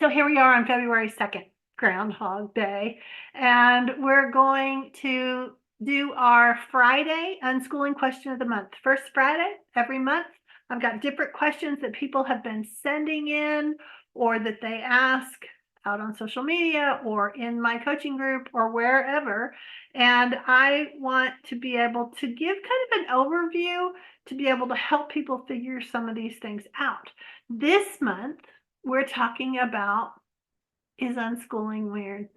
So here we are on February 2nd, Groundhog Day, and we're going to do our Friday unschooling question of the month. First Friday every month, I've got different questions that people have been sending in or that they ask out on social media or in my coaching group or wherever. And I want to be able to give kind of an overview to be able to help people figure some of these things out. This month, we're talking about, is unschooling weird?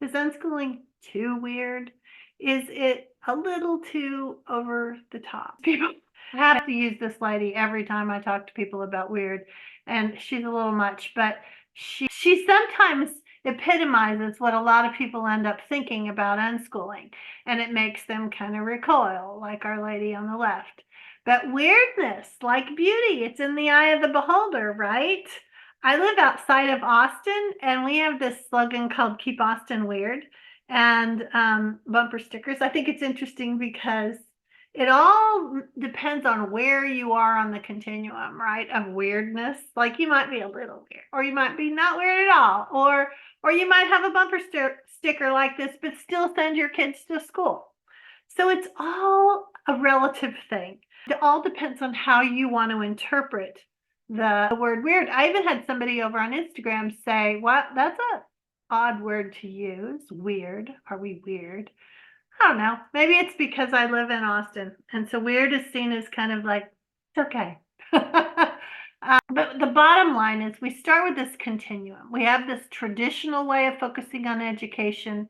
Is unschooling too weird? Is it a little too over the top? People have to use this lady every time I talk to people about weird, and she's a little much, but she sometimes epitomizes what a lot of people end up thinking about unschooling, and it makes them kind of recoil, like our lady on the left. But weirdness, like beauty, it's in the eye of the beholder, right? I live outside of Austin, and we have this slogan called Keep Austin Weird, and bumper stickers. I think it's interesting because it all depends on where you are on the continuum, right, of weirdness. Like you might be a little weird, or you might be not weird at all, or you might have a bumper sticker like this, but still send your kids to school. So it's all a relative thing. It all depends on how you want to interpret the word weird. I even had somebody over on Instagram say, "What? That's a odd word to use. Weird. Are we weird?" I don't know. Maybe it's because I live in Austin, and so weird is seen as kind of like, it's okay. But the bottom line is we start with this continuum. We have this traditional way of focusing on education,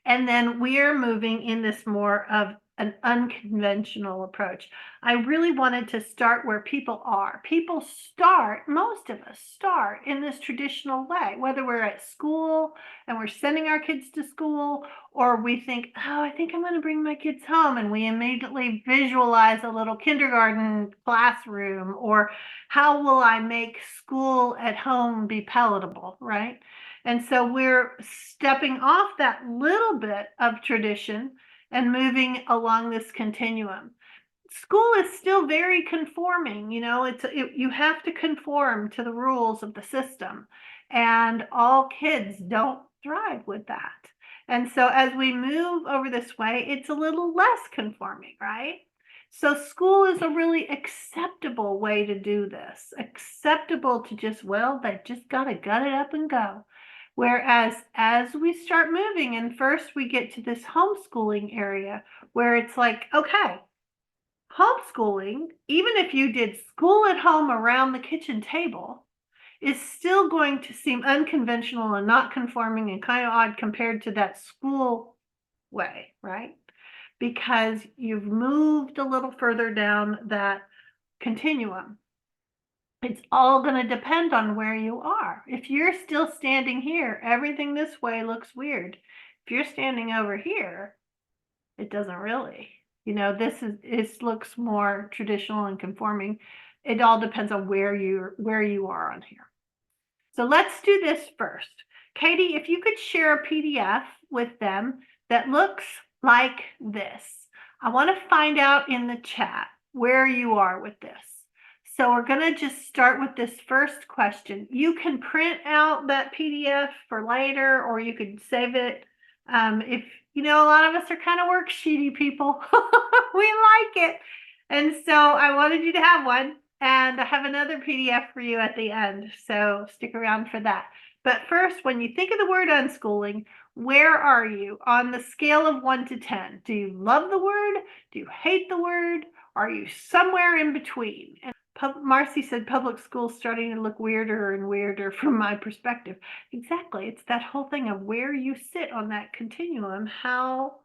and then we are moving in this more of an unconventional approach. I really wanted to start where people are. People start, most of us start in this traditional way, whether we're at school and we're sending our kids to school, or we think, oh, I think I'm going to bring my kids home, and we immediately visualize a little kindergarten classroom, or how will I make school at home be palatable, right? And so we're stepping off that little bit of tradition and moving along this continuum. School is still very conforming, you have to conform to the rules of the system, and all kids don't thrive with that. And so as we move over this way, it's a little less conforming, right? So school is a really acceptable way to do this, acceptable to just, well, they just got to gut it up and go. Whereas as we start moving, and first we get to this homeschooling area where it's like, okay, homeschooling, even if you did school at home around the kitchen table, is still going to seem unconventional and not conforming and kind of odd compared to that school way, right? Because you've moved a little further down that continuum. It's all going to depend on where you are. If you're still standing here, everything this way looks weird. If you're standing over here, it doesn't really. This looks more traditional and conforming. It all depends on where you are on here. So let's do this first. Katie, if you could share a PDF with them that looks like this. I want to find out in the chat where you are with this. So we're going to just start with this first question. You can print out that PDF for later, or you could save it. If a lot of us are kind of worksheety people. We like it. And so I wanted you to have one, and I have another PDF for you at the end. So stick around for that. But first, when you think of the word unschooling, where are you on the scale of 1 to 10? Do you love the word? Do you hate the word? Are you somewhere in between? And Marcy said public school's starting to look weirder and weirder from my perspective. Exactly. It's that whole thing of where you sit on that continuum, how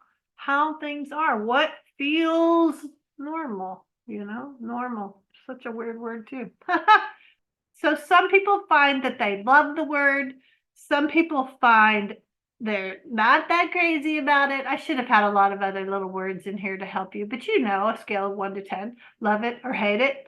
things are, what feels normal, normal. Such a weird word too. So some people find that they love the word. Some people find they're not that crazy about it. I should have had a lot of other little words in here to help you, but a scale of 1 to 10, love it or hate it.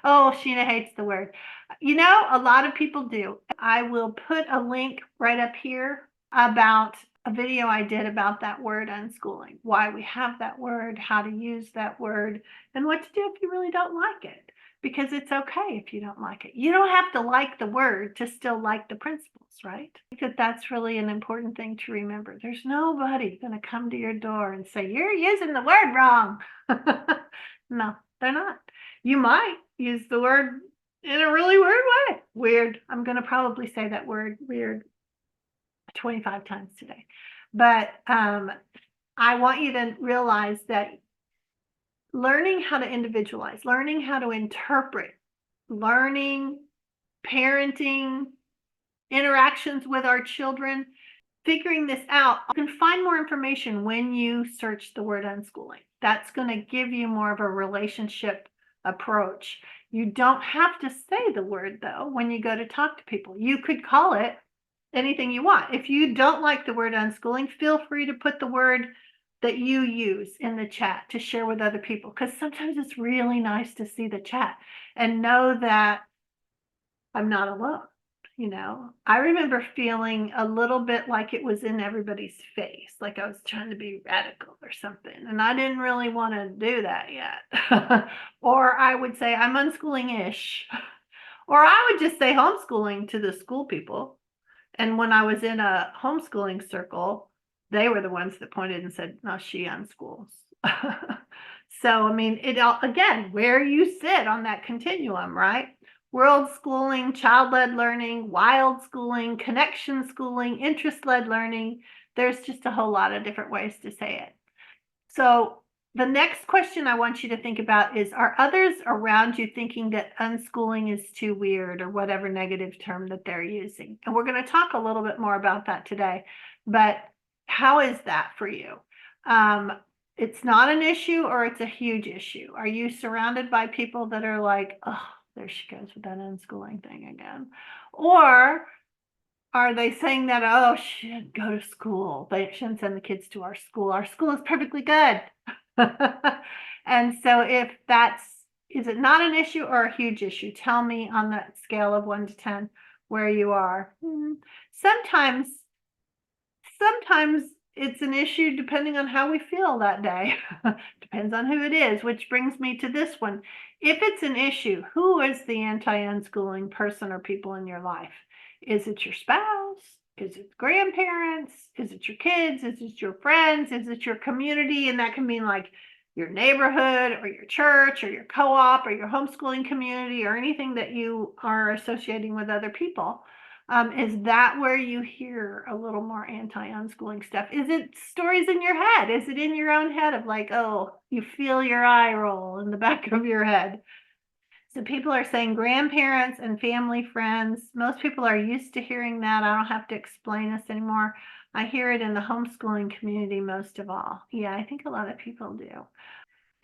Oh, Sheena hates the word. A lot of people do. I will put a link right up here about a video I did about that word unschooling, why we have that word, how to use that word, and what to do if you really don't like it. because it's okay if you don't like it. You don't have to like the word to still like the principles, right? I think that that's really an important thing to remember. There's nobody going to come to your door and say, you're using the word wrong. No, they're not. You might use the word in a really weird way. Weird. I'm going to probably say that word weird 25 times today. But I want you to realize that learning how to individualize, learning how to interpret, learning, parenting, interactions with our children, figuring this out, you can find more information when you search the word unschooling. That's going to give you more of a relationship approach. You don't have to say the word, though, when you go to talk to people. You could call it anything you want. If you don't like the word unschooling, feel free to put the word that you use in the chat to share with other people, because sometimes it's really nice to see the chat and know that I'm not alone. I remember feeling a little bit like it was in everybody's face, like I was trying to be radical or something, and I didn't really want to do that yet. Or I would say I'm unschooling-ish, or I would just say homeschooling to the school people. And when I was in a homeschooling circle, they were the ones that pointed and said, no, she unschools. So, I mean, it all, again, where you sit on that continuum, right? World schooling, child-led learning, wild schooling, connection schooling, interest-led learning. There's just a whole lot of different ways to say it. So the next question I want you to think about is, are others around you thinking that unschooling is too weird, or whatever negative term that they're using? And we're going to talk a little bit more about that today. But how is that for you? It's not an issue, or it's a huge issue. Are you surrounded by people that are like, oh, there she goes with that unschooling thing again? Or are they saying that, oh, she shouldn't go to school, they shouldn't send the kids to our school is perfectly good? And so if is it not an issue or a huge issue? Tell me on that scale of 1 to 10 where you are. Sometimes it's an issue depending on how we feel that day. Depends on who it is, which brings me to this one. If it's an issue, who is the anti-unschooling person or people in your life? Is it your spouse? Is it grandparents? Is it your kids? Is it your friends? Is it your community? And that can mean like your neighborhood or your church or your co-op or your homeschooling community or anything that you are associating with other people. Is that where you hear a little more anti-unschooling stuff? Is it stories in your head? Is it in your own head of like, oh, you feel your eye roll in the back of your head? So people are saying grandparents and family friends. Most people are used to hearing that. I don't have to explain this anymore. I hear it in the homeschooling community most of all. Yeah, I think a lot of people do.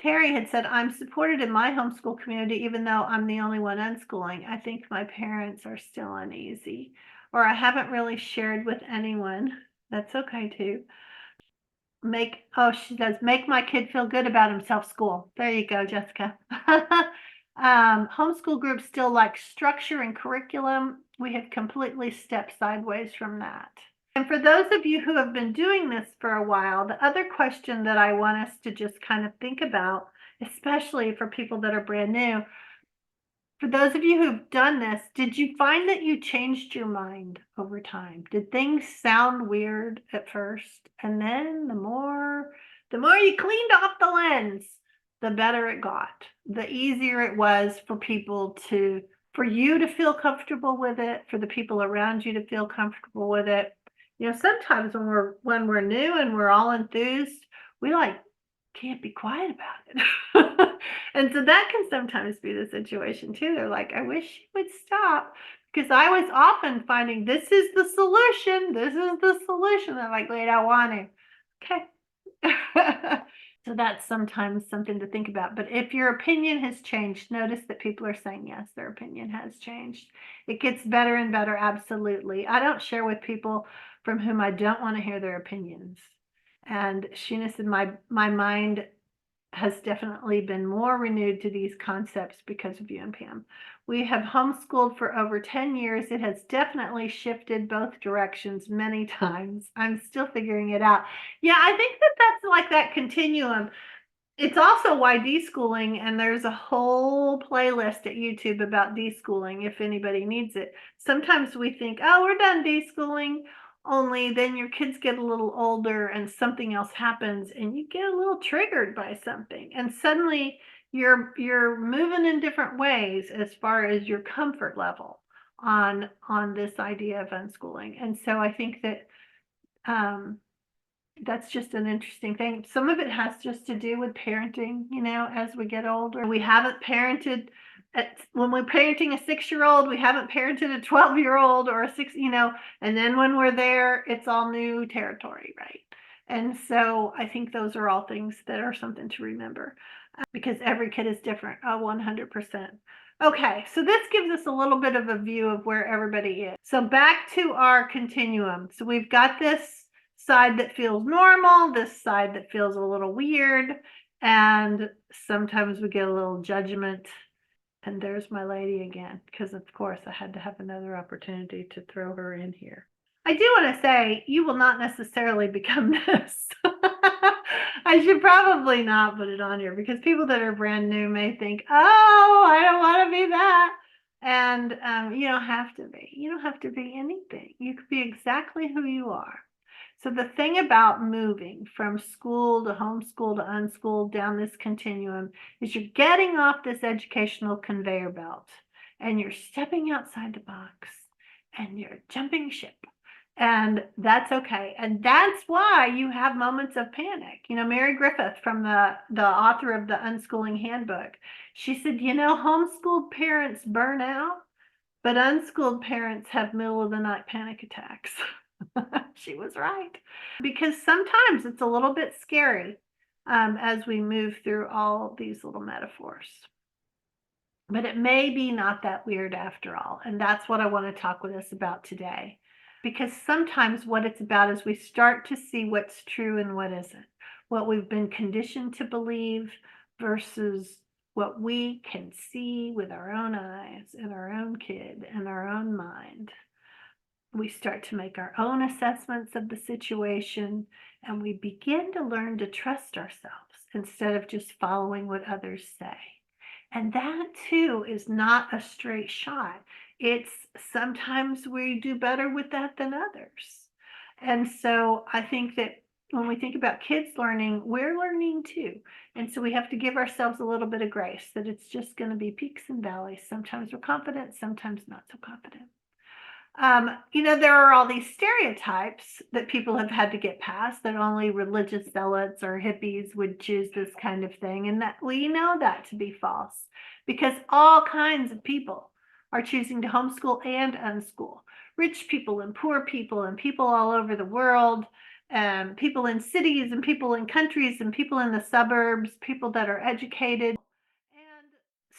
Terry had said, I'm supported in my homeschool community, even though I'm the only one unschooling. I think my parents are still uneasy, or I haven't really shared with anyone. That's okay too. She does, make my kid feel good about himself, school. There you go, Jessica. Homeschool groups still like structure and curriculum. We have completely stepped sideways from that. And for those of you who have been doing this for a while, the other question that I want us to just kind of think about, especially for people that are brand new, for those of you who've done this, did you find that you changed your mind over time? Did things sound weird at first? And then the more you cleaned off the lens, the better it got. The easier it was for you to feel comfortable with it, for the people around you to feel comfortable with it. Sometimes when we're new and we're all enthused, we can't be quiet about it. And so that can sometimes be the situation too. They're like, I wish you would stop, because I was often finding this is the solution. This is the solution. I'm like, wait, I want to. Okay. So that's sometimes something to think about. But if your opinion has changed, notice that people are saying, yes, their opinion has changed. It gets better and better. Absolutely. I don't share with people from whom I don't want to hear their opinions. And Sheena said, my mind has definitely been more renewed to these concepts because of you and Pam. We have homeschooled for over 10 years. It has definitely shifted both directions many times. I'm still figuring it out. Yeah, I think that's like that continuum. It's also why deschooling, and there's a whole playlist at YouTube about deschooling if anybody needs it. Sometimes we think, oh, we're done deschooling, only then your kids get a little older and something else happens and you get a little triggered by something. And suddenly you're moving in different ways as far as your comfort level on this idea of unschooling. And so I think that that's just an interesting thing. Some of it has just to do with parenting, as we get older. We haven't parented when we're parenting a 6-year-old, we haven't parented a 12-year-old or a 6, and then when we're there, it's all new territory, right? And so I think those are all things that are something to remember because every kid is different. Oh, 100%. Okay, so this gives us a little bit of a view of where everybody is. So back to our continuum. So we've got this side that feels normal, this side that feels a little weird, and sometimes we get a little judgment. And there's my lady again, because of course I had to have another opportunity to throw her in here. I do want to say you will not necessarily become this. I should probably not put it on here because people that are brand new may think, oh, I don't want to be that. And you don't have to be. You don't have to be anything. You could be exactly who you are. So the thing about moving from school to homeschool to unschool down this continuum is you're getting off this educational conveyor belt and you're stepping outside the box and you're jumping ship. And that's okay. And that's why you have moments of panic. Mary Griffith, from the author of the Unschooling Handbook, she said, homeschooled parents burn out, but unschooled parents have middle of the night panic attacks. She was right. Because sometimes it's a little bit scary as we move through all these little metaphors. But it may be not that weird after all. And that's what I want to talk with us about today. Because sometimes what it's about is we start to see what's true and what isn't, what we've been conditioned to believe versus what we can see with our own eyes and our own kid and our own mind. We start to make our own assessments of the situation, and we begin to learn to trust ourselves instead of just following what others say. And that too is not a straight shot. It's sometimes we do better with that than others. And so I think that when we think about kids learning, we're learning too. And so we have to give ourselves a little bit of grace that it's just going to be peaks and valleys. Sometimes we're confident, sometimes not so confident. There are all these stereotypes that people have had to get past, that only religious zealots or hippies would choose this kind of thing. And that we know that to be false because all kinds of people are choosing to homeschool and unschool. Rich people and poor people and people all over the world, people in cities and people in countries and people in the suburbs, people that are educated. And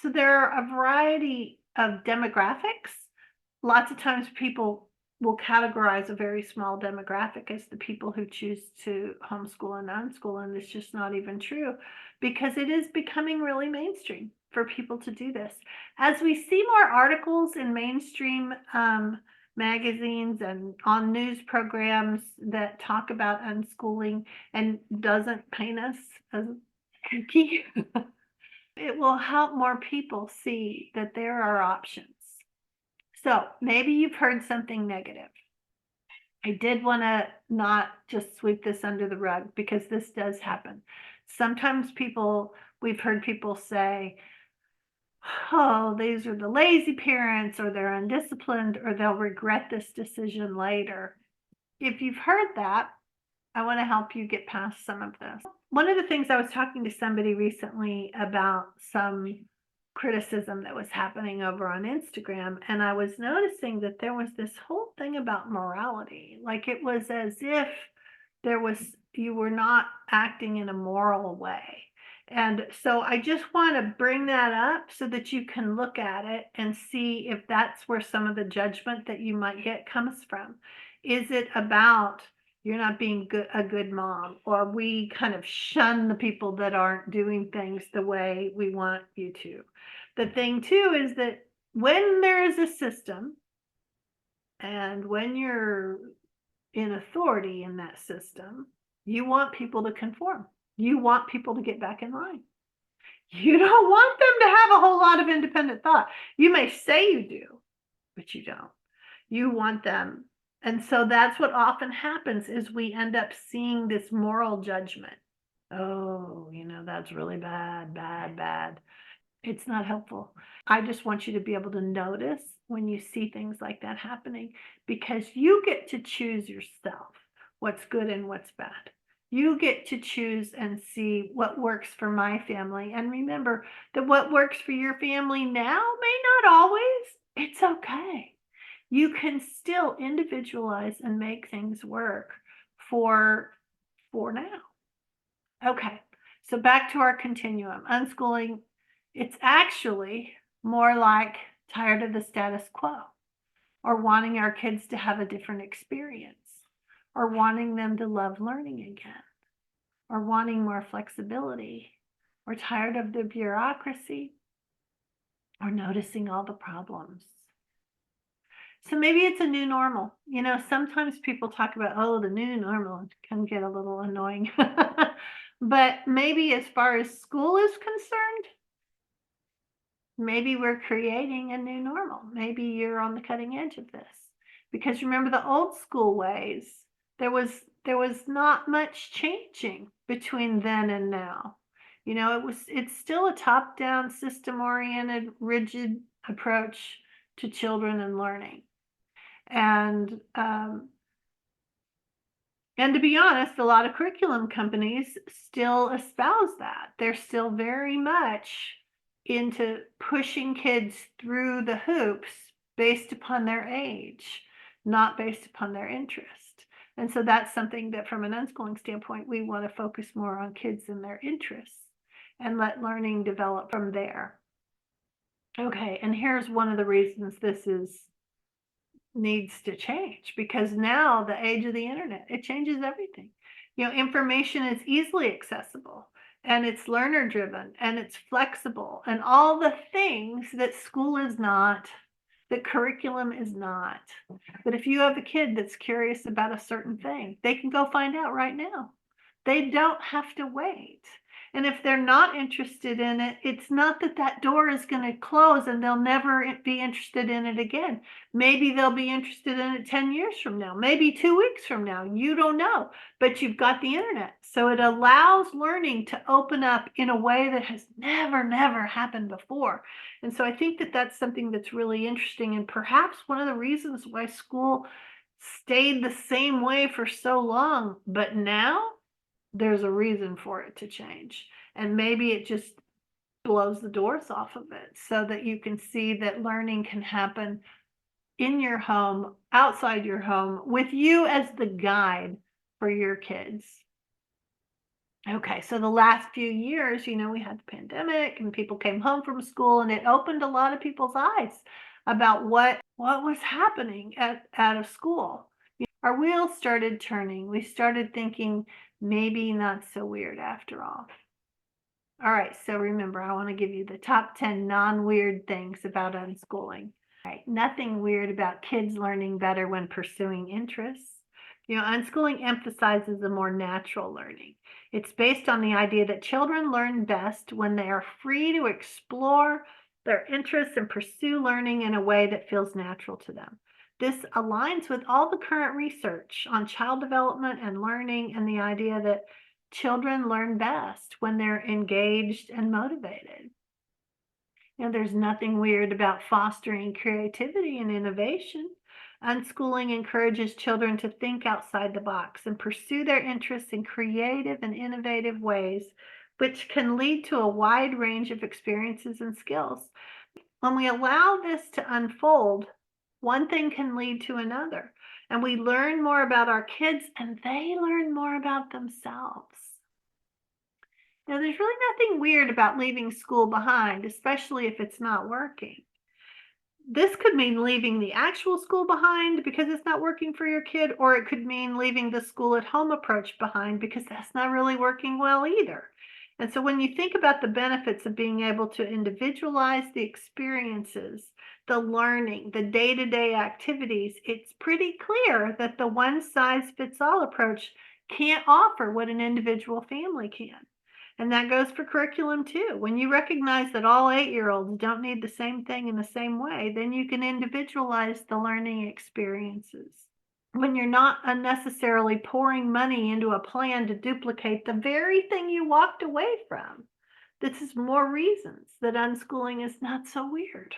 so there are a variety of demographics. Lots of times people will categorize a very small demographic as the people who choose to homeschool and unschool, and it's just not even true because it is becoming really mainstream for people to do this. As we see more articles in mainstream magazines and on news programs that talk about unschooling and doesn't paint us as kooky, it will help more people see that there are options. So maybe you've heard something negative. I did want to not just sweep this under the rug because this does happen. Sometimes we've heard people say, oh, these are the lazy parents, or they're undisciplined, or they'll regret this decision later. If you've heard that, I want to help you get past some of this. One of the things, I was talking to somebody recently about some criticism that was happening over on Instagram, and I was noticing that there was this whole thing about morality. Like it was as if you were not acting in a moral way. And so I just want to bring that up so that you can look at it and see if that's where some of the judgment that you might get comes from. Is it about you're not being a good mom, or we kind of shun the people that aren't doing things the way we want you to? The thing too is that when there is a system and when you're in authority in that system, you want people to conform. You want people to get back in line. You don't want them to have a whole lot of independent thought. You may say you do, but you don't. You want them. And so that's what often happens is we end up seeing this moral judgment. Oh, that's really bad, bad, bad. It's not helpful. I just want you to be able to notice when you see things like that happening, because you get to choose yourself what's good and what's bad. You get to choose and see what works for my family. And remember that what works for your family now may not always. It's okay. You can still individualize and make things work for now. Okay, so back to our continuum. Unschooling, it's actually more like tired of the status quo, or wanting our kids to have a different experience, or wanting them to love learning again, or wanting more flexibility, or tired of the bureaucracy, or noticing all the problems. So maybe it's a new normal. Sometimes people talk about, oh, the new normal. It can get a little annoying. But maybe as far as school is concerned, maybe we're creating a new normal. Maybe you're on the cutting edge of this. Because remember the old school ways, there was not much changing between then and now. It's still a top-down, system-oriented, rigid approach to children and learning. And to be honest, a lot of curriculum companies still espouse that. They're still very much into pushing kids through the hoops based upon their age, not based upon their interest. And so that's something that from an unschooling standpoint, we want to focus more on kids and their interests and let learning develop from there. Okay, and here's one of the reasons this needs to change, because now the age of the internet, it changes everything. Information is easily accessible, and it's learner driven, and it's flexible, and all the things that school is not, that curriculum is not. But if you have a kid that's curious about a certain thing, they can go find out right now. They don't have to wait. And if they're not interested in it, it's not that door is going to close and they'll never be interested in it again. Maybe they'll be interested in it 10 years from now, maybe 2 weeks from now. You don't know, but you've got the internet. So it allows learning to open up in a way that has never happened before. And so I think that that's something that's really interesting, and perhaps one of the reasons why school stayed the same way for so long, but now there's a reason for it to change. And maybe it just blows the doors off of it so that you can see that learning can happen in your home, outside your home, with you as the guide for your kids. Okay, so the last few years, we had the pandemic and people came home from school, and it opened a lot of people's eyes about what was happening at a school. Our wheels started turning. We started thinking, maybe not so weird after all. All right, so remember, I want to give you the top 10 non-weird things about unschooling. All right, nothing weird about kids learning better when pursuing interests. Unschooling emphasizes a more natural learning. It's based on the idea that children learn best when they are free to explore their interests and pursue learning in a way that feels natural to them. This aligns with all the current research on child development and learning, and the idea that children learn best when they're engaged and motivated. There's nothing weird about fostering creativity and innovation. Unschooling encourages children to think outside the box and pursue their interests in creative and innovative ways, which can lead to a wide range of experiences and skills. When we allow this to unfold, one thing can lead to another, and we learn more about our kids and they learn more about themselves. There's really nothing weird about leaving school behind, especially if it's not working. This could mean leaving the actual school behind because it's not working for your kid, or it could mean leaving the school at home approach behind because that's not really working well either. And so when you think about the benefits of being able to individualize the experiences, the learning, the day-to-day activities, it's pretty clear that the one-size-fits-all approach can't offer what an individual family can. And that goes for curriculum too. When you recognize that all 8-year-olds don't need the same thing in the same way, then you can individualize the learning experiences. When you're not unnecessarily pouring money into a plan to duplicate the very thing you walked away from. This is more reasons that unschooling is not so weird.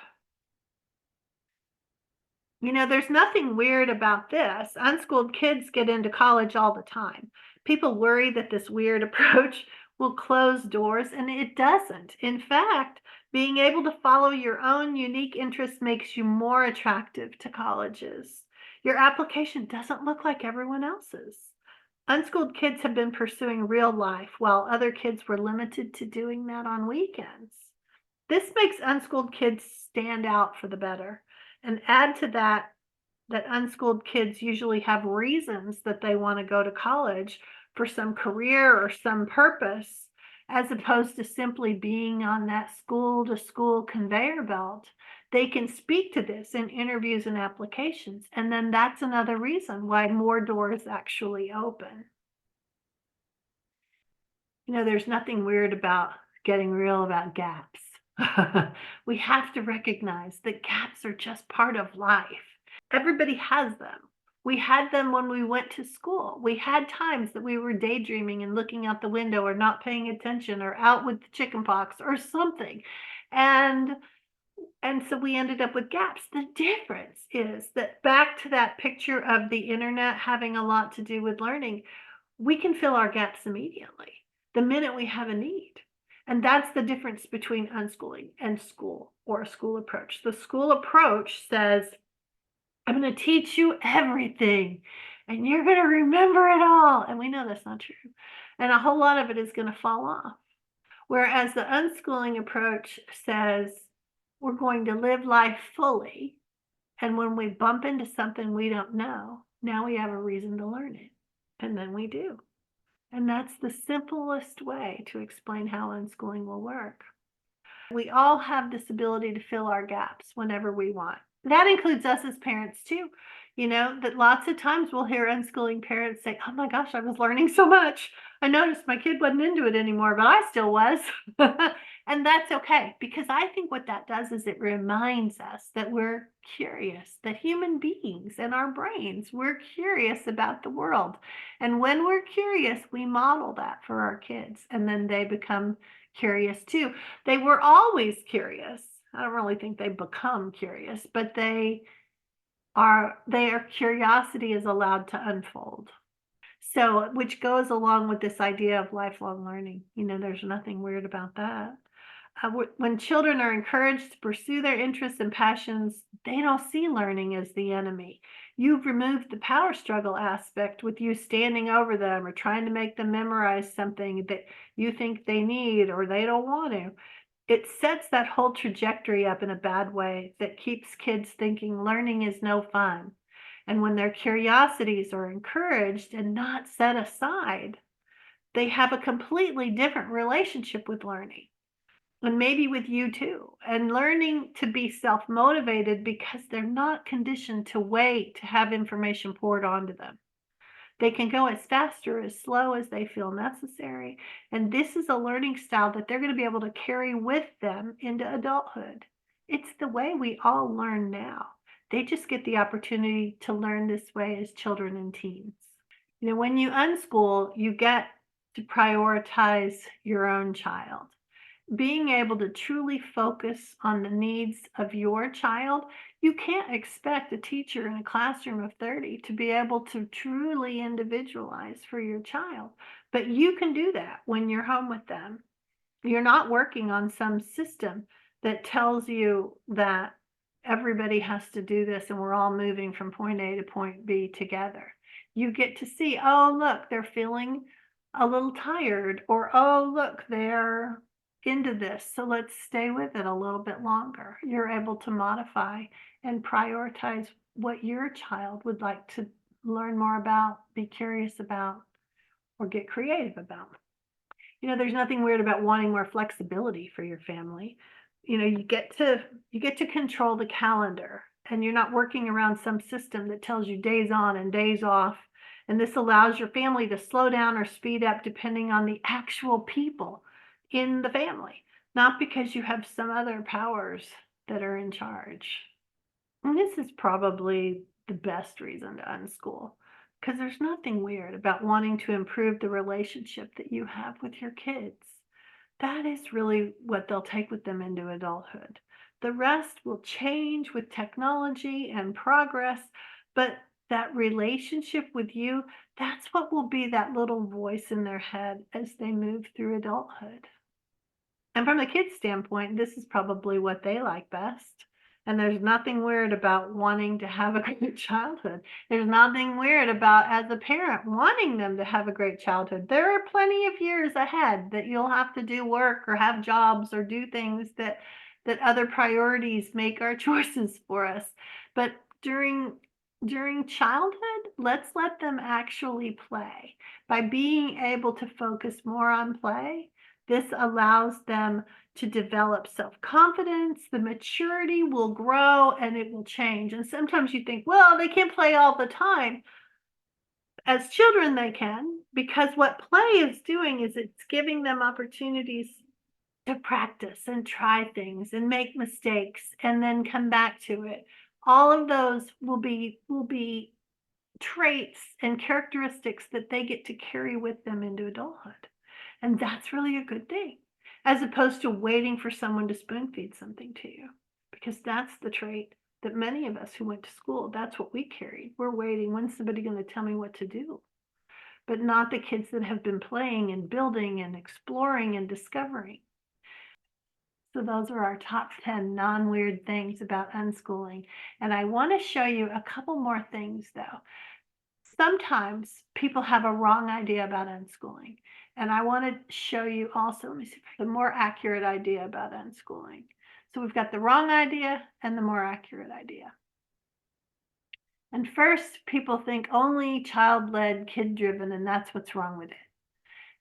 There's nothing weird about this. Unschooled kids get into college all the time. People worry that this weird approach will close doors, and it doesn't. In fact, being able to follow your own unique interests makes you more attractive to colleges. Your application doesn't look like everyone else's. Unschooled kids have been pursuing real life while other kids were limited to doing that on weekends. This makes unschooled kids stand out for the better. And add to that unschooled kids usually have reasons that they want to go to college for some career or some purpose, as opposed to simply being on that school to school conveyor belt. They can speak to this in interviews and applications. And then that's another reason why more doors actually open. There's nothing weird about getting real about gaps. We have to recognize that gaps are just part of life. Everybody has them. We had them when we went to school. We had times that we were daydreaming and looking out the window or not paying attention or out with the chicken pox or something. And so we ended up with gaps. The difference is that, back to that picture of the internet having a lot to do with learning, we can fill our gaps immediately the minute we have a need. And that's the difference between unschooling and school, or a school approach. The school approach says, I'm going to teach you everything and you're going to remember it all. And we know that's not true. And a whole lot of it is going to fall off. Whereas the unschooling approach says, we're going to live life fully. And when we bump into something we don't know, now we have a reason to learn it. And then we do. And that's the simplest way to explain how unschooling will work. We all have this ability to fill our gaps whenever we want. That includes us as parents too. That lots of times we'll hear unschooling parents say, oh my gosh, I was learning so much. I noticed my kid wasn't into it anymore, but I still was. And that's okay, because I think what that does is it reminds us that we're curious, that human beings and our brains, we're curious about the world. And when we're curious, we model that for our kids, and then they become curious too. They were always curious. I don't really think they become curious, but their curiosity is allowed to unfold. So, which goes along with this idea of lifelong learning. There's nothing weird about that. When children are encouraged to pursue their interests and passions, they don't see learning as the enemy. You've removed the power struggle aspect with you standing over them or trying to make them memorize something that you think they need or they don't want to. It sets that whole trajectory up in a bad way that keeps kids thinking learning is no fun. And when their curiosities are encouraged and not set aside, they have a completely different relationship with learning. And maybe with you too, and learning to be self-motivated because they're not conditioned to wait to have information poured onto them. They can go as fast or as slow as they feel necessary. And this is a learning style that they're going to be able to carry with them into adulthood. It's the way we all learn now. They just get the opportunity to learn this way as children and teens. When you unschool, you get to prioritize your own child. Being able to truly focus on the needs of your child, you can't expect a teacher in a classroom of 30 to be able to truly individualize for your child. But you can do that when you're home with them. You're not working on some system that tells you that everybody has to do this and we're all moving from point A to point B together. You get to see, oh, look, they're feeling a little tired, or, oh, look, they're into this, so let's stay with it a little bit longer. You're able to modify and prioritize what your child would like to learn more about, be curious about, or get creative about. There's nothing weird about wanting more flexibility for your family. You get to control the calendar, and you're not working around some system that tells you days on and days off And this allows your family to slow down or speed up depending on the actual people in the family, not because you have some other powers that are in charge. And this is probably the best reason to unschool, because there's nothing weird about wanting to improve the relationship that you have with your kids. That is really what they'll take with them into adulthood. The rest will change with technology and progress, but that relationship with you, that's what will be that little voice in their head as they move through adulthood. And from the kids' standpoint, this is probably what they like best. And there's nothing weird about wanting to have a great childhood. There's nothing weird about, as a parent, wanting them to have a great childhood. There are plenty of years ahead that you'll have to do work or have jobs or do things that other priorities make our choices for us. But during childhood, let's let them actually play. By being able to focus more on play, this allows them to develop self-confidence, the maturity will grow, and it will change. And sometimes you think, well, they can't play all the time. As children, they can, because what play is doing is it's giving them opportunities to practice and try things and make mistakes and then come back to it. All of those will be traits and characteristics that they get to carry with them into adulthood. And that's really a good thing, as opposed to waiting for someone to spoon feed something to you, because that's the trait that many of us who went to school, that's what we carried. We're waiting, when's somebody going to tell me what to do? But not the kids that have been playing and building and exploring and discovering. So those are our top 10 non-weird things about unschooling. And I want to show you a couple more things though. Sometimes people have a wrong idea about unschooling. And I want to show you also, let me see if I have a more accurate idea about unschooling. So we've got the wrong idea and the more accurate idea. And first, people think only child-led, kid-driven, and that's what's wrong with it.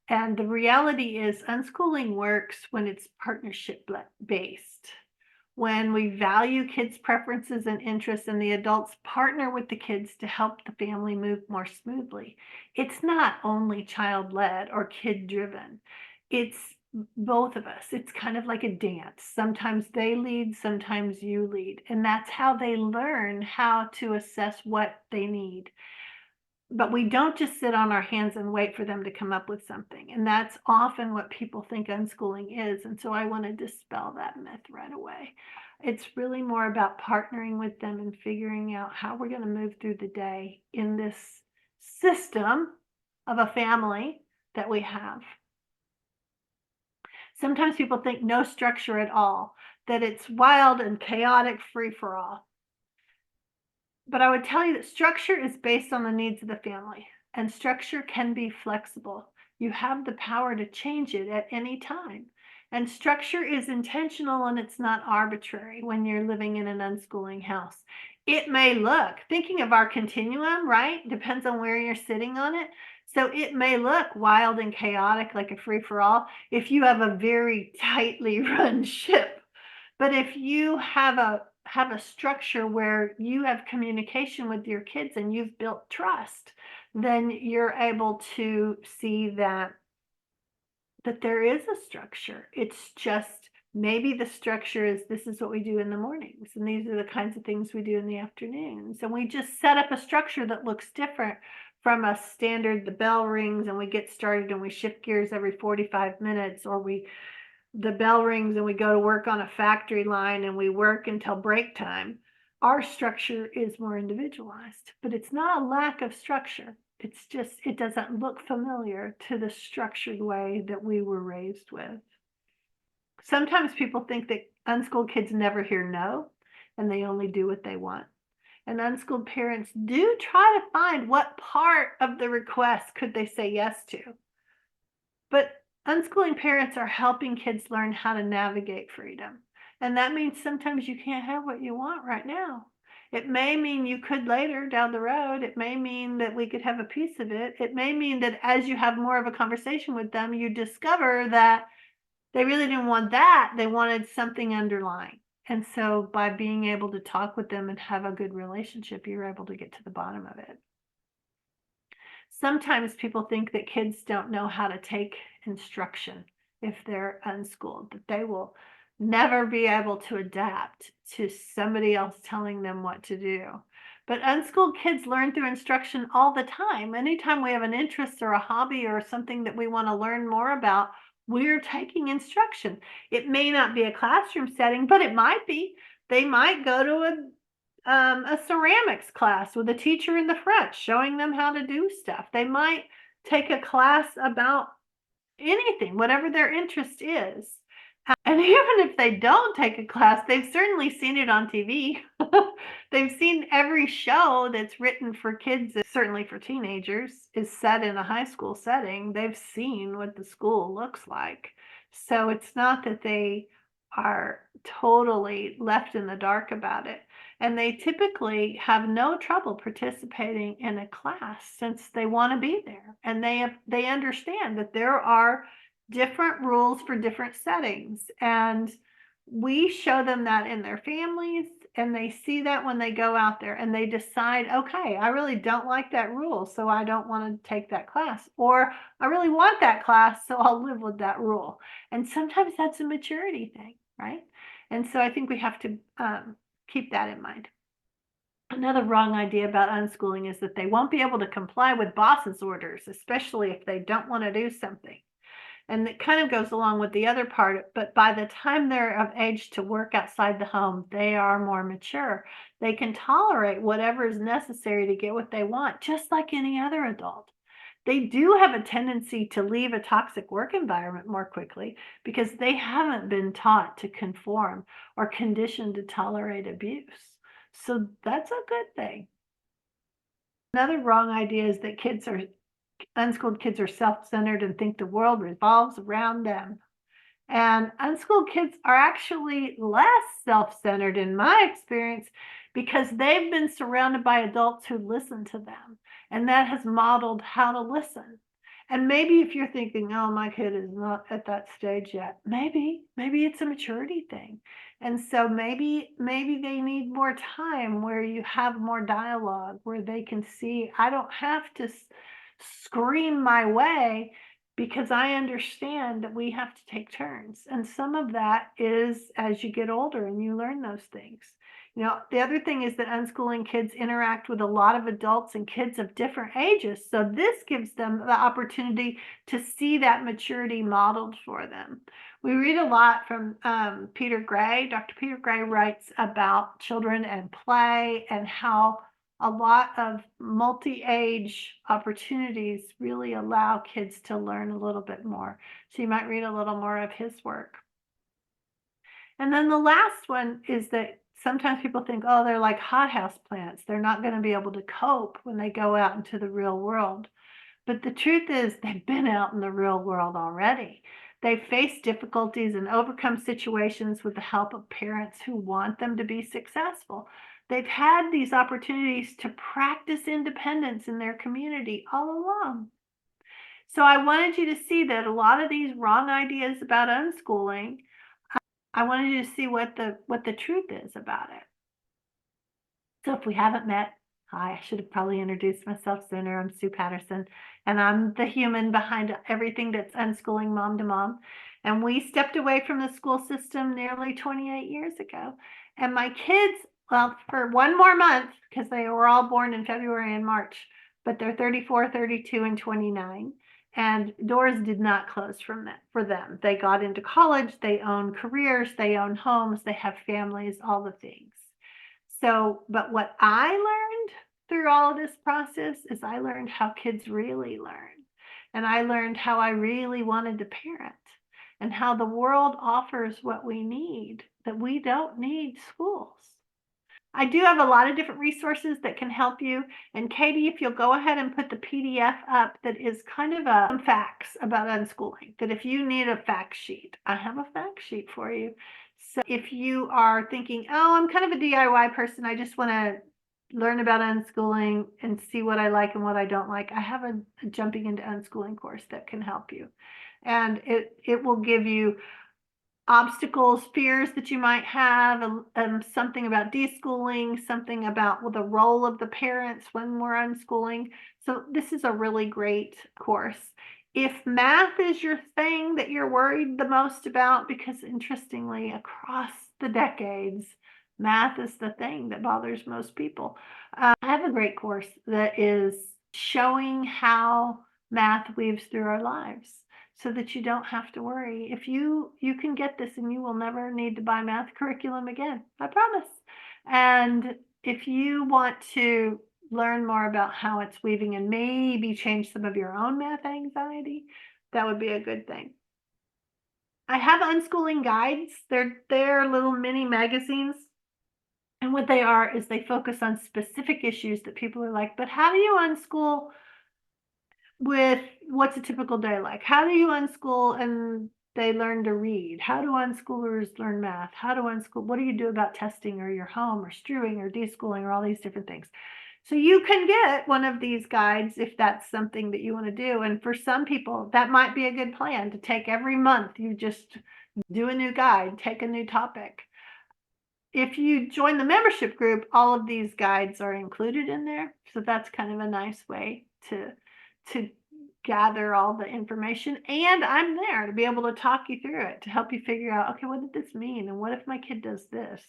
And the reality is unschooling works when it's partnership-based. When we value kids' preferences and interests and the adults partner with the kids to help the family move more smoothly. It's not only child-led or kid-driven. It's both of us. It's kind of like a dance. Sometimes they lead, sometimes you lead. And that's how they learn how to assess what they need. But we don't just sit on our hands and wait for them to come up with something. And that's often what people think unschooling is. And so I want to dispel that myth right away. It's really more about partnering with them and figuring out how we're going to move through the day in this system of a family that we have. Sometimes people think no structure at all, that it's wild and chaotic, free for all. But I would tell you that structure is based on the needs of the family, and structure can be flexible. You have the power to change it at any time. And structure is intentional and it's not arbitrary when you're living in an unschooling house. It may look, thinking of our continuum, right? Depends on where you're sitting on it. So it may look wild and chaotic like a free-for-all if you have a very tightly run ship. But if you have a structure where you have communication with your kids and you've built trust, then you're able to see that there is a structure. It's just maybe the structure is this is what we do in the mornings and these are the kinds of things we do in the afternoons. And we just set up a structure that looks different from a standard, the bell rings and we get started and we shift gears every 45 minutes, or the bell rings and we go to work on a factory line and we work until break time. Our structure is more individualized, but it's not a lack of structure. It's just, it doesn't look familiar to the structured way that we were raised with. Sometimes people think that unschooled kids never hear no, and they only do what they want. And unschooled parents do try to find what part of the request could they say yes to. But unschooling parents are helping kids learn how to navigate freedom. And that means sometimes you can't have what you want right now. It may mean you could later down the road. It may mean that we could have a piece of it. It may mean that as you have more of a conversation with them, you discover that they really didn't want that. They wanted something underlying. And so by being able to talk with them and have a good relationship, you're able to get to the bottom of it. Sometimes people think that kids don't know how to take instruction if they're unschooled, that they will never be able to adapt to somebody else telling them what to do. But unschooled kids learn through instruction all the time. Anytime we have an interest or a hobby or something that we want to learn more about, we're taking instruction. It may not be a classroom setting, but it might be. They might go to a ceramics class with a teacher in the front showing them how to do stuff. They might take a class about anything, whatever their interest is. And even if they don't take a class, they've certainly seen it on TV. They've seen every show that's written for kids, certainly for teenagers, is set in a high school setting. They've seen what the school looks like. So it's not that they are totally left in the dark about it. And they typically have no trouble participating in a class since they want to be there. And they understand that there are different rules for different settings. And we show them that in their families, and they see that when they go out there and they decide, okay, I really don't like that rule, so I don't want to take that class. Or I really want that class, so I'll live with that rule. And sometimes that's a maturity thing, right? And so I think we have to keep that in mind. Another wrong idea about unschooling is that they won't be able to comply with boss's orders, especially if they don't want to do something. And it kind of goes along with the other part, but by the time they're of age to work outside the home, they are more mature. They can tolerate whatever is necessary to get what they want, just like any other adult. They do have a tendency to leave a toxic work environment more quickly because they haven't been taught to conform or conditioned to tolerate abuse. So that's a good thing. Another wrong idea is that unschooled kids are self-centered and think the world revolves around them. And unschooled kids are actually less self-centered in my experience because they've been surrounded by adults who listen to them, and that has modeled how to listen. And maybe if you're thinking, oh, my kid is not at that stage yet, maybe it's a maturity thing. And so maybe they need more time where you have more dialogue, where they can see, I don't have to scream my way because I understand that we have to take turns. And some of that is as you get older and you learn those things. You know, the other thing is that unschooling kids interact with a lot of adults and kids of different ages. So this gives them the opportunity to see that maturity modeled for them. We read a lot from Peter Gray. Dr. Peter Gray writes about children and play and how a lot of multi-age opportunities really allow kids to learn a little bit more. So you might read a little more of his work. And then the last one is that sometimes people think, oh, they're like hothouse plants. They're not going to be able to cope when they go out into the real world. But the truth is they've been out in the real world already. They've faced difficulties and overcome situations with the help of parents who want them to be successful. They've had these opportunities to practice independence in their community all along. So I wanted you to see that a lot of these wrong ideas about unschooling, I wanted you to see what the truth is about it. So if we haven't met, hi, I should have probably introduced myself sooner. I'm Sue Patterson, and I'm the human behind everything that's unschooling mom to mom. And we stepped away from the school system nearly 28 years ago. And my kids, well, for one more month, because they were all born in February and March, but they're 34, 32, and 29. And doors did not close for them. They got into college, they own careers, they own homes, they have families, all the things. So, but what I learned through all of this process is I learned how kids really learn. And I learned how I really wanted to parent and how the world offers what we need, that we don't need schools. I do have a lot of different resources that can help you. And Katie, if you'll go ahead and put the PDF up that is kind of some facts about unschooling, that if you need a fact sheet, I have a fact sheet for you. So if you are thinking, oh, I'm kind of a DIY person, I just want to learn about unschooling and see what I like and what I don't like, I have a jumping into unschooling course that can help you. And it will give you obstacles, fears that you might have, something about deschooling, something about the role of the parents when we're unschooling. So this is a really great course. If math is your thing that you're worried the most about, because interestingly, across the decades, math is the thing that bothers most people. I have a great course that is showing how math weaves through our lives, so that you don't have to worry. If you can get this and you will never need to buy math curriculum again, I promise. And if you want to learn more about how it's weaving and maybe change some of your own math anxiety, that would be a good thing. I have Unschooling Guides. They're little mini magazines. And what they are is they focus on specific issues that people are like, but how do you unschool with what's a typical day like? How do you unschool and they learn to read? How do unschoolers learn math? How do unschool? What do you do about testing or your home or strewing or deschooling or all these different things? So you can get one of these guides if that's something that you want to do. And for some people, that might be a good plan to take every month. You just do a new guide, take a new topic. If you join the membership group, all of these guides are included in there. So that's kind of a nice way to gather all the information. And I'm there to be able to talk you through it, to help you figure out, okay, what did this mean? And what if my kid does this?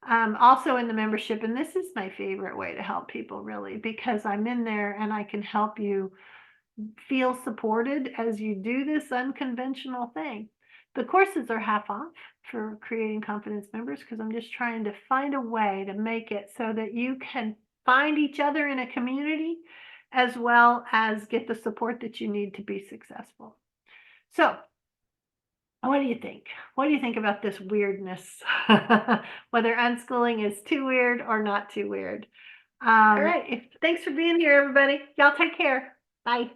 Also in the membership, and this is my favorite way to help people really, because I'm in there and I can help you feel supported as you do this unconventional thing. The courses are half off for Creating Confidence members because I'm just trying to find a way to make it so that you can find each other in a community as well as get the support that you need to be successful. So what do you think? What do you think about this weirdness? Whether unschooling is too weird or not too weird. All right. Thanks for being here, everybody. Y'all take care. Bye.